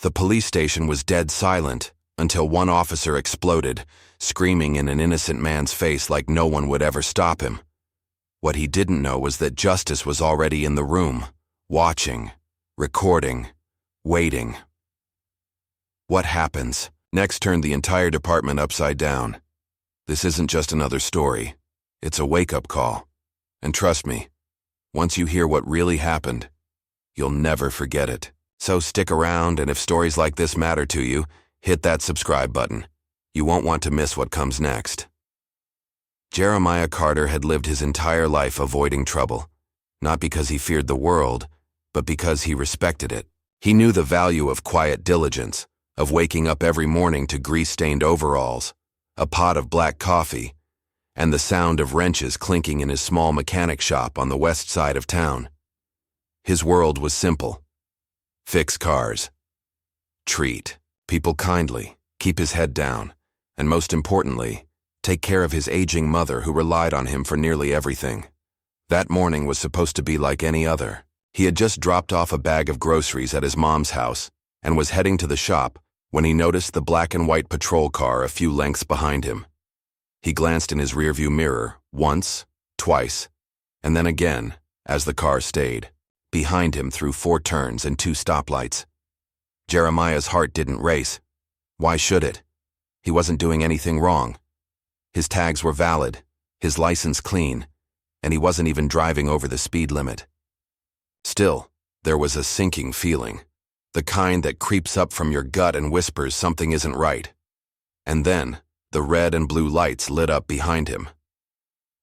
The police station was dead silent until one officer exploded, screaming in an innocent man's face like no one would ever stop him. What he didn't know was that justice was already in the room, watching, recording, waiting. What happens next turned the entire department upside down. This isn't just another story. It's a wake-up call. And trust me, once you hear what really happened, you'll never forget it. So stick around, and if stories like this matter to you, hit that subscribe button. You won't want to miss what comes next. Jeremiah Carter had lived his entire life avoiding trouble, not because he feared the world, but because he respected it. He knew the value of quiet diligence, of waking up every morning to grease-stained overalls, a pot of black coffee, and the sound of wrenches clinking in his small mechanic shop on the west side of town. His world was simple. Fix cars. Treat people kindly, keep his head down, and most importantly, take care of his aging mother who relied on him for nearly everything. That morning was supposed to be like any other. He had just dropped off a bag of groceries at his mom's house and was heading to the shop when he noticed the black and white patrol car a few lengths behind him. He glanced in his rearview mirror once, twice, and then again as the car stayed behind him through 4 turns and 2 stoplights. Jeremiah's heart didn't race. Why should it? He wasn't doing anything wrong. His tags were valid, his license clean, and he wasn't even driving over the speed limit. Still, there was a sinking feeling, the kind that creeps up from your gut and whispers something isn't right. And then, the red and blue lights lit up behind him.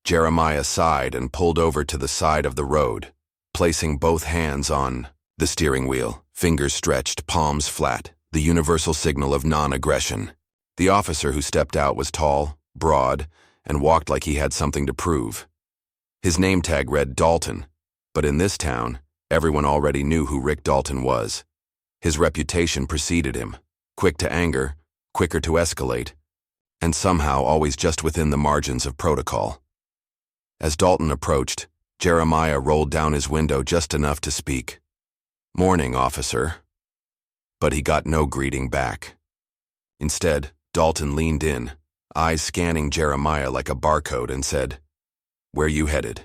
Jeremiah sighed and pulled over to the side of the road, placing both hands on the steering wheel, fingers stretched, palms flat, the universal signal of non-aggression. The officer who stepped out was tall, broad, and walked like he had something to prove. His name tag read Dalton, but in this town, everyone already knew who Rick Dalton was. His reputation preceded him, quick to anger, quicker to escalate, and somehow always just within the margins of protocol. As Dalton approached, Jeremiah rolled down his window just enough to speak. "Morning, officer." But he got no greeting back. Instead, Dalton leaned in, eyes scanning Jeremiah like a barcode, and said, "Where you headed?"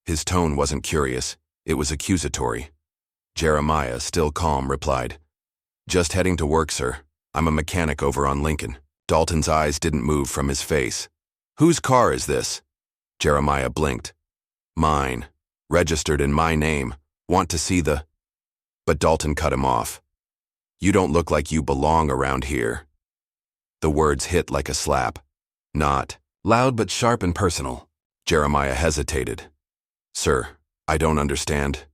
His tone wasn't curious, it was accusatory. Jeremiah, still calm, replied, "Just heading to work, sir. I'm a mechanic over on Lincoln." Dalton's eyes didn't move from his face. "Whose car is this?" Jeremiah blinked. "Mine. Registered in my name. Want to see the—" But Dalton cut him off. "You don't look like you belong around here." The words hit like a slap. Not loud but sharp and personal. Jeremiah hesitated. "Sir, I don't understand."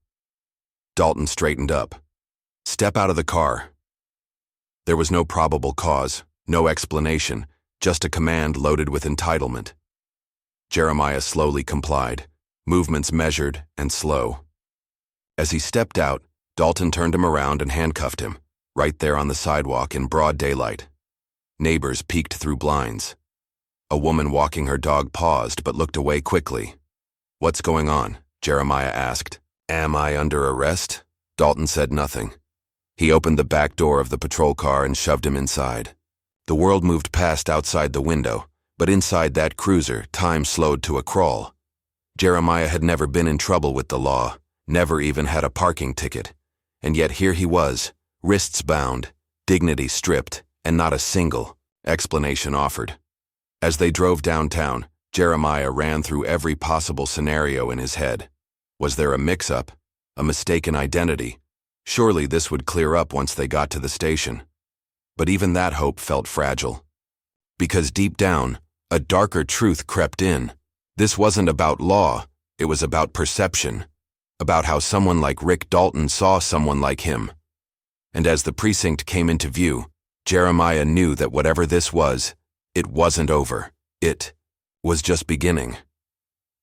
Dalton straightened up. "Step out of the car." There was no probable cause, no explanation, just a command loaded with entitlement. Jeremiah slowly complied, movements measured and slow. As he stepped out, Dalton turned him around and handcuffed him, right there on the sidewalk in broad daylight. Neighbors peeked through blinds. A woman walking her dog paused but looked away quickly. "What's going on?" Jeremiah asked. "Am I under arrest?" Dalton said nothing. He opened the back door of the patrol car and shoved him inside. The world moved past outside the window, but inside that cruiser, time slowed to a crawl. Jeremiah had never been in trouble with the law, never even had a parking ticket. And yet here he was, wrists bound, dignity stripped, and not a single explanation offered. As they drove downtown, Jeremiah ran through every possible scenario in his head. Was there a mix-up? A mistaken identity? Surely this would clear up once they got to the station. But even that hope felt fragile. Because deep down, a darker truth crept in. This wasn't about law, it was about perception. About how someone like Rick Dalton saw someone like him. And as the precinct came into view, Jeremiah knew that whatever this was, it wasn't over. It was just beginning.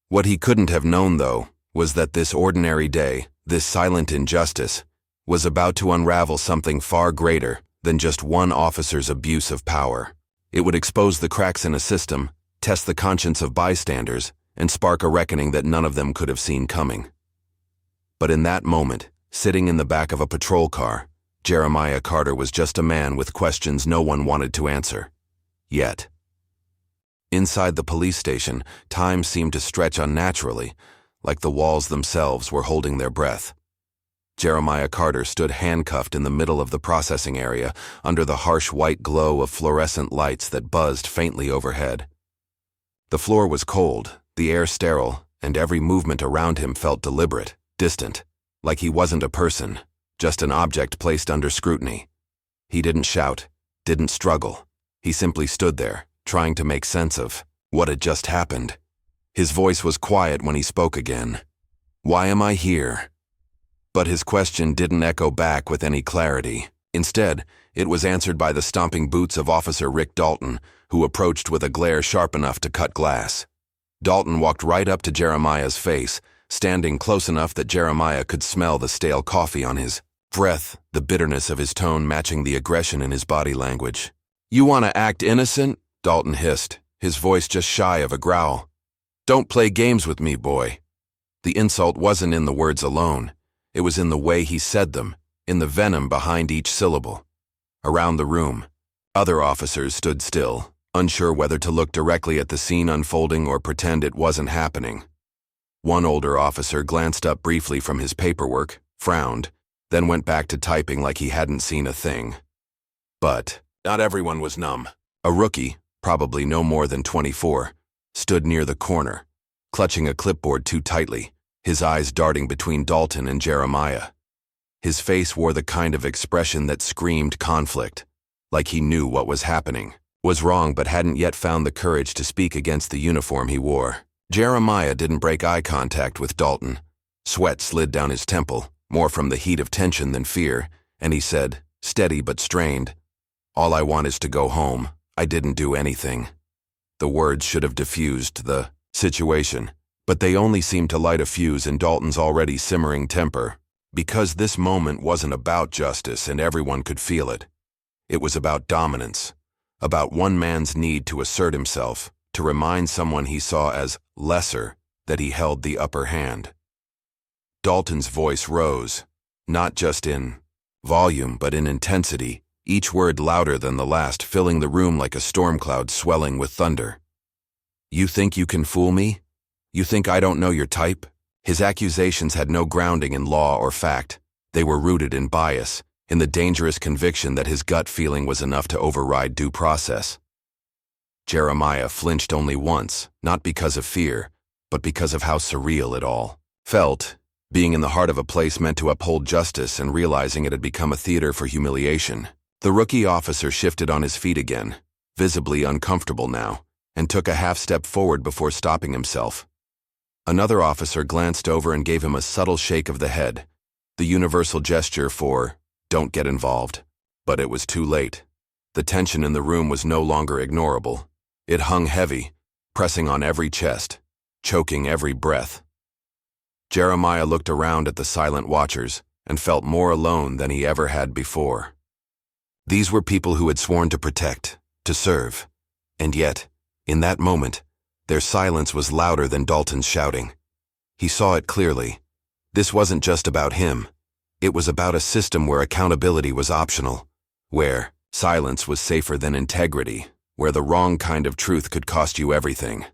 What he couldn't have known, though, was that this ordinary day, this silent injustice, was about to unravel something far greater than just one officer's abuse of power. It would expose the cracks in a system, test the conscience of bystanders, and spark a reckoning that none of them could have seen coming. But in that moment, sitting in the back of a patrol car, Jeremiah Carter was just a man with questions no one wanted to answer. Yet. Inside the police station, time seemed to stretch unnaturally, like the walls themselves were holding their breath. Jeremiah Carter stood handcuffed in the middle of the processing area, under the harsh white glow of fluorescent lights that buzzed faintly overhead. The floor was cold, the air sterile, and every movement around him felt deliberate, distant, like he wasn't a person, just an object placed under scrutiny. He didn't shout, didn't struggle. He simply stood there, trying to make sense of what had just happened. His voice was quiet when he spoke again. "Why am I here?" But his question didn't echo back with any clarity. Instead, it was answered by the stomping boots of Officer Rick Dalton, who approached with a glare sharp enough to cut glass. Dalton walked right up to Jeremiah's face, standing close enough that Jeremiah could smell the stale coffee on his breath, the bitterness of his tone matching the aggression in his body language. "You want to act innocent?" Dalton hissed, his voice just shy of a growl. "Don't play games with me, boy." The insult wasn't in the words alone. It was in the way he said them, in the venom behind each syllable. Around the room, other officers stood still, unsure whether to look directly at the scene unfolding or pretend it wasn't happening. One older officer glanced up briefly from his paperwork, frowned, then went back to typing like he hadn't seen a thing. But not everyone was numb. A rookie, probably no more than 24, stood near the corner, clutching a clipboard too tightly, his eyes darting between Dalton and Jeremiah. His face wore the kind of expression that screamed conflict, like he knew what was happening, was wrong but hadn't yet found the courage to speak against the uniform he wore. Jeremiah didn't break eye contact with Dalton. Sweat slid down his temple, more from the heat of tension than fear, and he said, steady but strained, "All I want is to go home. I didn't do anything." The words should have diffused the situation, but they only seemed to light a fuse in Dalton's already simmering temper, because this moment wasn't about justice and everyone could feel it. It was about dominance, about one man's need to assert himself, to remind someone he saw as lesser that he held the upper hand. Dalton's voice rose, not just in volume but in intensity, each word louder than the last, filling the room like a storm cloud swelling with thunder. "You think you can fool me? You think I don't know your type?" His accusations had no grounding in law or fact. They were rooted in bias, in the dangerous conviction that his gut feeling was enough to override due process. Jeremiah flinched only once, not because of fear, but because of how surreal it all felt, being in the heart of a place meant to uphold justice and realizing it had become a theater for humiliation. The rookie officer shifted on his feet again, visibly uncomfortable now, and took a half-step forward before stopping himself. Another officer glanced over and gave him a subtle shake of the head, the universal gesture for, "Don't get involved." But it was too late. The tension in the room was no longer ignorable. It hung heavy, pressing on every chest, choking every breath. Jeremiah looked around at the silent watchers and felt more alone than he ever had before. These were people who had sworn to protect, to serve, and yet, in that moment, their silence was louder than Dalton's shouting. He saw it clearly. This wasn't just about him. It was about a system where accountability was optional, where silence was safer than integrity, where the wrong kind of truth could cost you everything.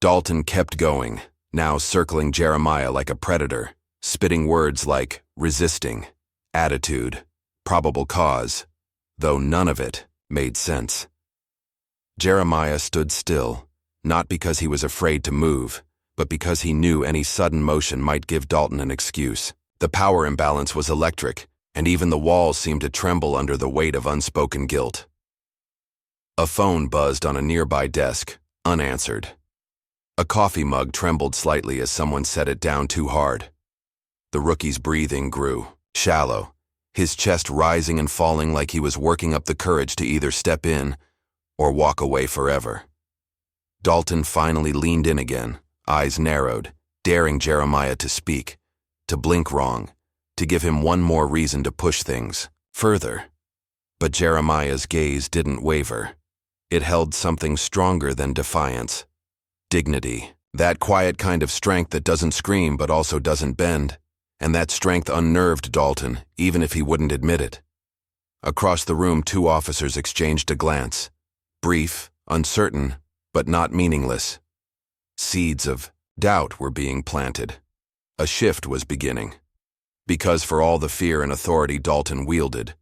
Dalton kept going, now circling Jeremiah like a predator, spitting words like resisting, attitude, probable cause, though none of it made sense. Jeremiah stood still, not because he was afraid to move, but because he knew any sudden motion might give Dalton an excuse. The power imbalance was electric, and even the walls seemed to tremble under the weight of unspoken guilt. A phone buzzed on a nearby desk, unanswered. A coffee mug trembled slightly as someone set it down too hard. The rookie's breathing grew, shallow, his chest rising and falling like he was working up the courage to either step in or walk away forever. Dalton finally leaned in again, eyes narrowed, daring Jeremiah to speak, to blink wrong, to give him one more reason to push things further. But Jeremiah's gaze didn't waver. It held something stronger than defiance. Dignity, that quiet kind of strength that doesn't scream but also doesn't bend. and that strength unnerved Dalton, even if he wouldn't admit it. Across the room, two officers exchanged a glance. Brief, uncertain, but not meaningless. Seeds of doubt were being planted. A shift was beginning. Because for all the fear and authority Dalton wielded,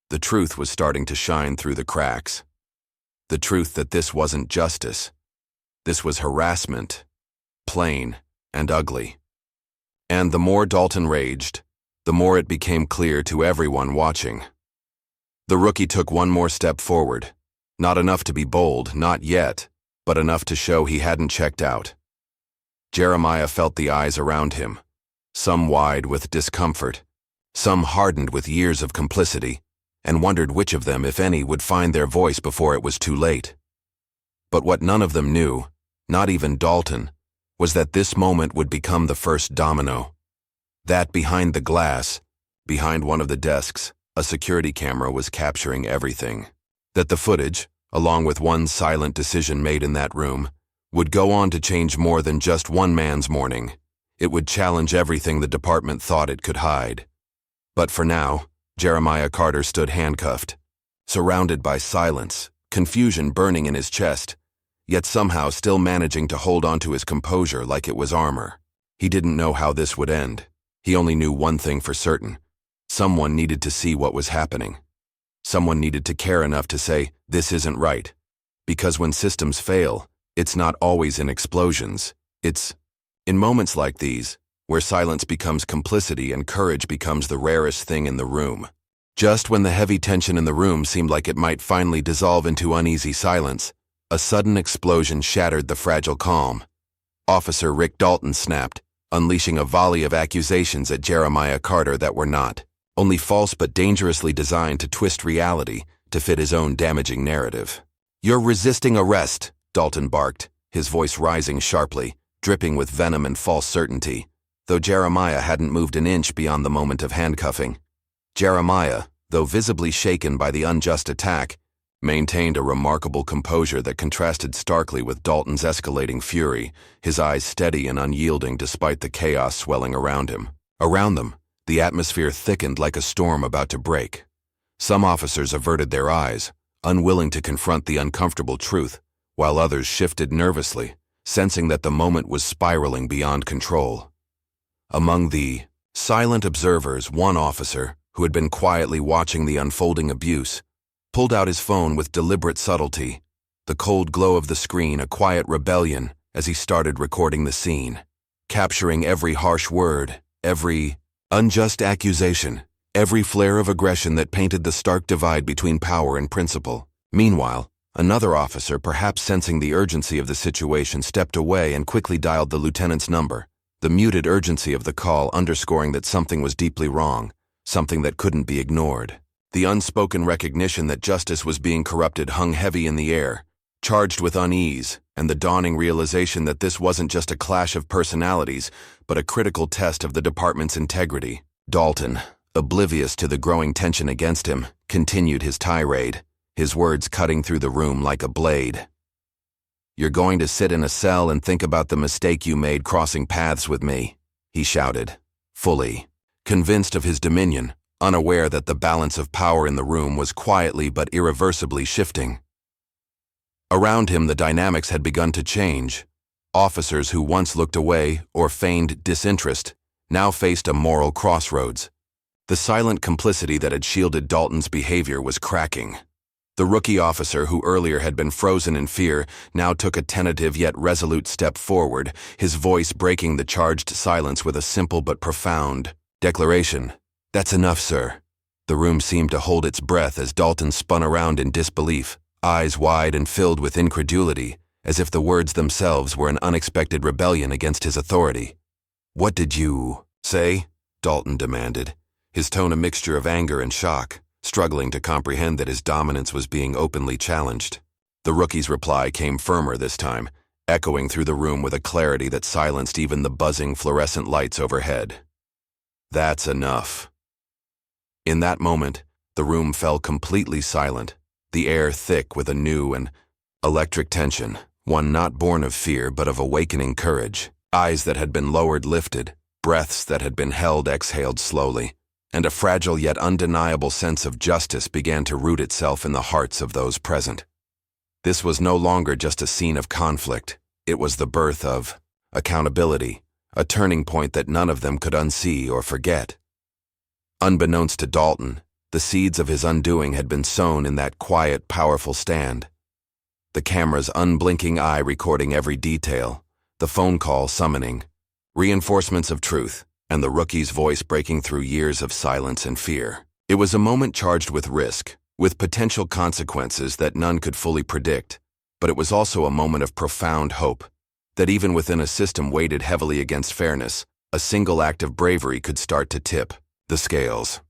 the truth was starting to shine through the cracks. The truth that this wasn't justice. This was harassment, plain and ugly. And the more Dalton raged, the more it became clear to everyone watching. The rookie took one more step forward. Not enough to be bold, not yet, but enough to show he hadn't checked out. Jeremiah felt the eyes around him, some wide with discomfort, some hardened with years of complicity, and wondered which of them, if any, would find their voice before it was too late. But what none of them knew, not even Dalton, was that this moment would become the first domino. That behind the glass, behind one of the desks, a security camera was capturing everything. That the footage, along with one silent decision made in that room, would go on to change more than just one man's morning. It would challenge everything the department thought it could hide. But for now, Jeremiah Carter stood handcuffed, surrounded by silence, confusion burning in his chest, yet somehow still managing to hold on to his composure like it was armor. He didn't know how this would end. He only knew one thing for certain. Someone needed to see what was happening. Someone needed to care enough to say, "This isn't right." Because when systems fail, it's not always in explosions. It's in moments like these, where silence becomes complicity and courage becomes the rarest thing in the room. Just when the heavy tension in the room seemed like it might finally dissolve into uneasy silence, a sudden explosion shattered the fragile calm. Officer Rick Dalton snapped, unleashing a volley of accusations at Jeremiah Carter that were not only false but dangerously designed to twist reality to fit his own damaging narrative. "You're resisting arrest," Dalton barked, his voice rising sharply, dripping with venom and false certainty, though Jeremiah hadn't moved an inch beyond the moment of handcuffing. Jeremiah, though visibly shaken by the unjust attack, maintained a remarkable composure that contrasted starkly with Dalton's escalating fury, his eyes steady and unyielding despite the chaos swelling around him. Around them, the atmosphere thickened like a storm about to break. Some officers averted their eyes, unwilling to confront the uncomfortable truth, while others shifted nervously, sensing that the moment was spiraling beyond control. Among the silent observers, one officer, who had been quietly watching the unfolding abuse, pulled out his phone with deliberate subtlety, the cold glow of the screen a quiet rebellion as he started recording the scene, capturing every harsh word, every unjust accusation, every flare of aggression that painted the stark divide between power and principle. Meanwhile, another officer, perhaps sensing the urgency of the situation, stepped away and quickly dialed the lieutenant's number, the muted urgency of the call underscoring that something was deeply wrong, something that couldn't be ignored. The unspoken recognition that justice was being corrupted hung heavy in the air, charged with unease, and the dawning realization that this wasn't just a clash of personalities, but a critical test of the department's integrity. Dalton, oblivious to the growing tension against him, continued his tirade, his words cutting through the room like a blade. "You're going to sit in a cell and think about the mistake you made crossing paths with me," he shouted, fully, convinced of his dominion, unaware that the balance of power in the room was quietly but irreversibly shifting. Around him, the dynamics had begun to change. Officers who once looked away or feigned disinterest now faced a moral crossroads. The silent complicity that had shielded Dalton's behavior was cracking. The rookie officer who earlier had been frozen in fear now took a tentative yet resolute step forward, his voice breaking the charged silence with a simple but profound declaration. "That's enough, sir." The room seemed to hold its breath as Dalton spun around in disbelief, eyes wide and filled with incredulity, as if the words themselves were an unexpected rebellion against his authority. "What did you say?" Dalton demanded, his tone a mixture of anger and shock, struggling to comprehend that his dominance was being openly challenged. The rookie's reply came firmer this time, echoing through the room with a clarity that silenced even the buzzing fluorescent lights overhead. "That's enough." In that moment, the room fell completely silent, the air thick with a new and electric tension, one not born of fear but of awakening courage. Eyes that had been lowered lifted, Breaths that had been held exhaled slowly, and a fragile yet undeniable sense of justice began to root itself in the hearts of those present. This was no longer just a scene of conflict. It was the birth of accountability, a turning point that none of them could unsee or forget. Unbeknownst to Dalton, the seeds of his undoing had been sown in that quiet, powerful stand. The camera's unblinking eye recording every detail, the phone call summoning, reinforcements of truth, and the rookie's voice breaking through years of silence and fear. It was a moment charged with risk, with potential consequences that none could fully predict, but it was also a moment of profound hope, that even within a system weighted heavily against fairness, a single act of bravery could start to tip the scales.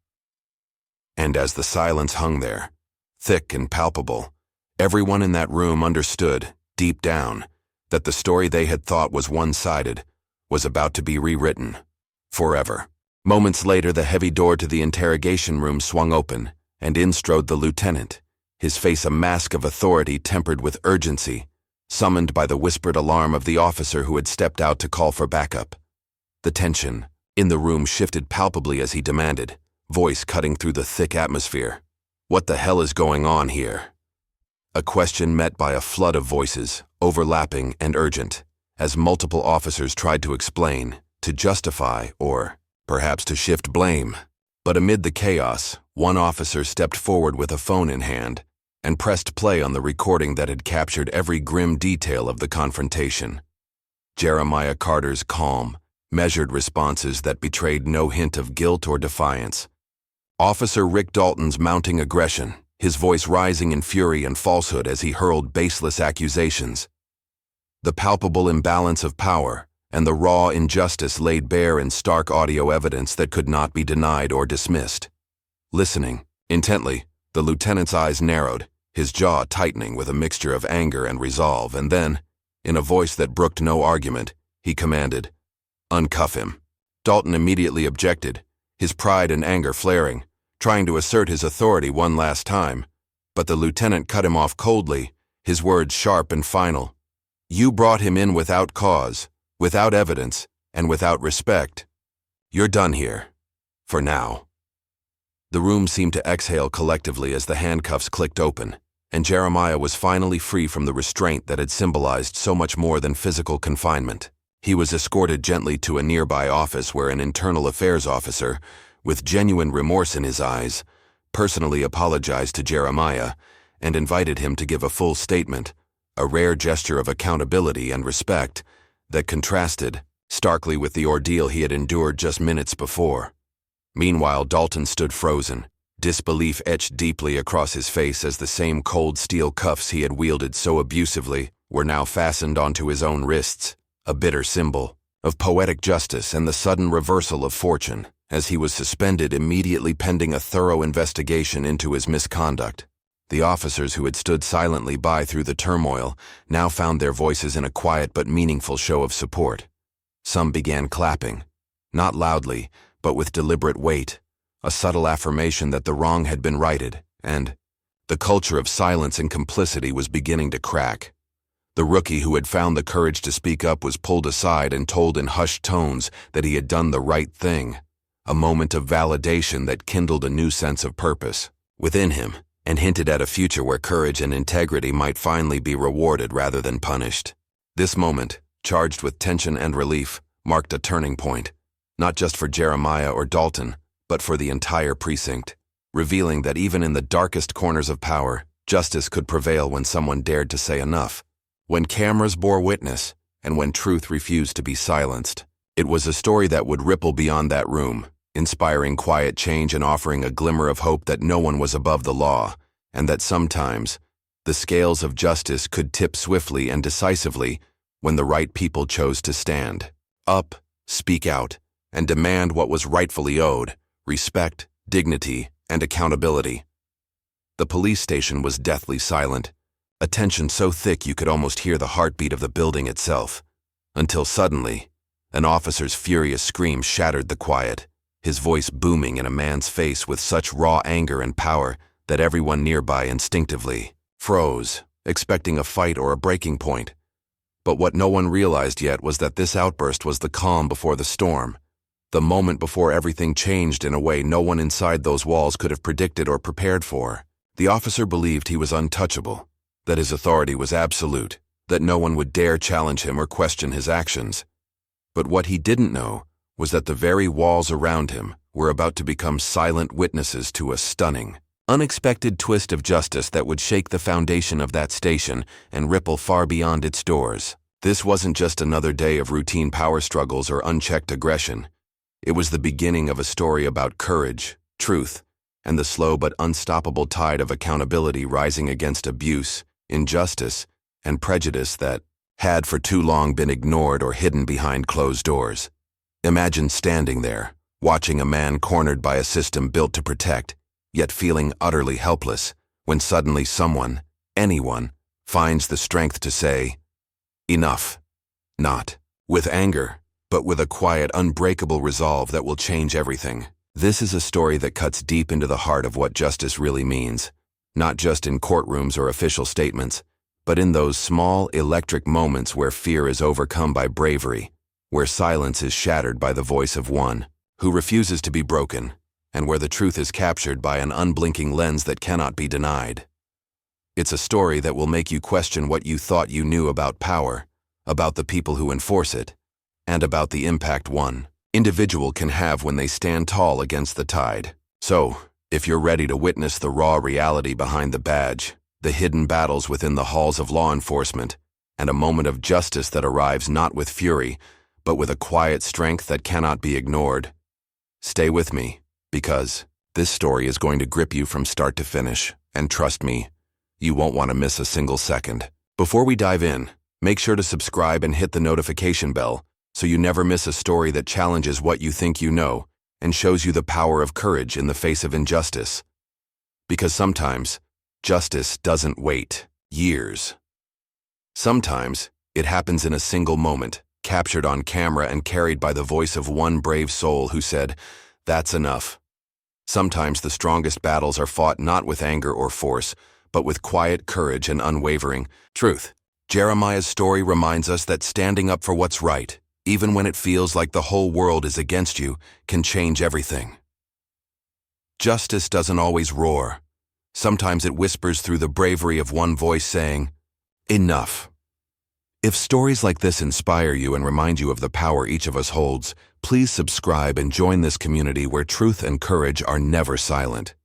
And as the silence hung there, thick and palpable, everyone in that room understood, deep down, that the story they had thought was one-sided was about to be rewritten, forever. Moments later, the heavy door to the interrogation room swung open, and in strode the lieutenant, his face a mask of authority tempered with urgency, summoned by the whispered alarm of the officer who had stepped out to call for backup. The tension in the room shifted palpably as he demanded, voice cutting through the thick atmosphere. "What the hell is going on here?" A question met by a flood of voices, overlapping and urgent, as multiple officers tried to explain, to justify, or perhaps to shift blame. But amid the chaos, one officer stepped forward with a phone in hand and pressed play on the recording that had captured every grim detail of the confrontation. Jeremiah Carter's calm, measured responses that betrayed no hint of guilt or defiance. Officer Rick Dalton's mounting aggression, his voice rising in fury and falsehood as he hurled baseless accusations. The palpable imbalance of power and the raw injustice laid bare in stark audio evidence that could not be denied or dismissed. Listening intently, the lieutenant's eyes narrowed, his jaw tightening with a mixture of anger and resolve, and then, in a voice that brooked no argument, he commanded, "Uncuff him." Dalton immediately objected, his pride and anger flaring, trying to assert his authority one last time, but the lieutenant cut him off coldly, his words sharp and final. "You brought him in without cause, without evidence, and without respect. You're done here. For now." The room seemed to exhale collectively as the handcuffs clicked open, and Jeremiah was finally free from the restraint that had symbolized so much more than physical confinement. He was escorted gently to a nearby office where an internal affairs officer, with genuine remorse in his eyes, personally apologized to Jeremiah and invited him to give a full statement, a rare gesture of accountability and respect that contrasted starkly with the ordeal he had endured just minutes before. Meanwhile, Dalton stood frozen, disbelief etched deeply across his face as the same cold steel cuffs he had wielded so abusively were now fastened onto his own wrists, a bitter symbol of poetic justice and the sudden reversal of fortune, as he was suspended immediately pending a thorough investigation into his misconduct. The officers who had stood silently by through the turmoil now found their voices in a quiet but meaningful show of support. Some began clapping, not loudly, but with deliberate weight, a subtle affirmation that the wrong had been righted, and the culture of silence and complicity was beginning to crack. The rookie who had found the courage to speak up was pulled aside and told in hushed tones that he had done the right thing, a moment of validation that kindled a new sense of purpose within him and hinted at a future where courage and integrity might finally be rewarded rather than punished. This moment, charged with tension and relief, marked a turning point, not just for Jeremiah or Dalton, but for the entire precinct, revealing that even in the darkest corners of power, justice could prevail when someone dared to say enough, when cameras bore witness, and when truth refused to be silenced. It was a story that would ripple beyond that room, inspiring quiet change and offering a glimmer of hope that no one was above the law, and that sometimes the scales of justice could tip swiftly and decisively when the right people chose to stand up, speak out, and demand what was rightfully owed: respect, dignity, and accountability. The police station was deathly silent, a tension so thick you could almost hear the heartbeat of the building itself, until suddenly, an officer's furious scream shattered the quiet, his voice booming in a man's face with such raw anger and power that everyone nearby instinctively froze, expecting a fight or a breaking point. But what no one realized yet was that this outburst was the calm before the storm, The moment before everything changed in a way no one inside those walls could have predicted or prepared for. The officer believed he was untouchable, that his authority was absolute, that no one would dare challenge him or question his actions. But what he didn't know was that the very walls around him were about to become silent witnesses to a stunning, unexpected twist of justice that would shake the foundation of that station and ripple far beyond its doors. This wasn't just another day of routine power struggles or unchecked aggression. It was the beginning of a story about courage, truth, and the slow but unstoppable tide of accountability rising against abuse, injustice, and prejudice that had for too long been ignored or hidden behind closed doors. Imagine standing there, watching a man cornered by a system built to protect, yet feeling utterly helpless, when suddenly someone, anyone, finds the strength to say, "Enough." Not with anger, but with a quiet, unbreakable resolve that will change everything. This is a story that cuts deep into the heart of what justice really means, not just in courtrooms or official statements, but in those small, electric moments where fear is overcome by bravery, where silence is shattered by the voice of one who refuses to be broken, and where the truth is captured by an unblinking lens that cannot be denied. It's a story that will make you question what you thought you knew about power, about the people who enforce it, and about the impact one individual can have when they stand tall against the tide. So, if you're ready to witness the raw reality behind the badge, the hidden battles within the halls of law enforcement, and a moment of justice that arrives not with fury, but with a quiet strength that cannot be ignored, stay with me, because this story is going to grip you from start to finish, and trust me, you won't want to miss a single second. Before we dive in, make sure to subscribe and hit the notification bell so you never miss a story that challenges what you think you know and shows you the power of courage in the face of injustice. Because sometimes, justice doesn't wait years. Sometimes, it happens in a single moment, captured on camera and carried by the voice of one brave soul who said, "That's enough." Sometimes the strongest battles are fought not with anger or force, but with quiet courage and unwavering truth. Jeremiah's story reminds us that standing up for what's right, even when it feels like the whole world is against you, can change everything. Justice doesn't always roar. Sometimes it whispers through the bravery of one voice saying, "Enough." If stories like this inspire you and remind you of the power each of us holds, please subscribe and join this community where truth and courage are never silent.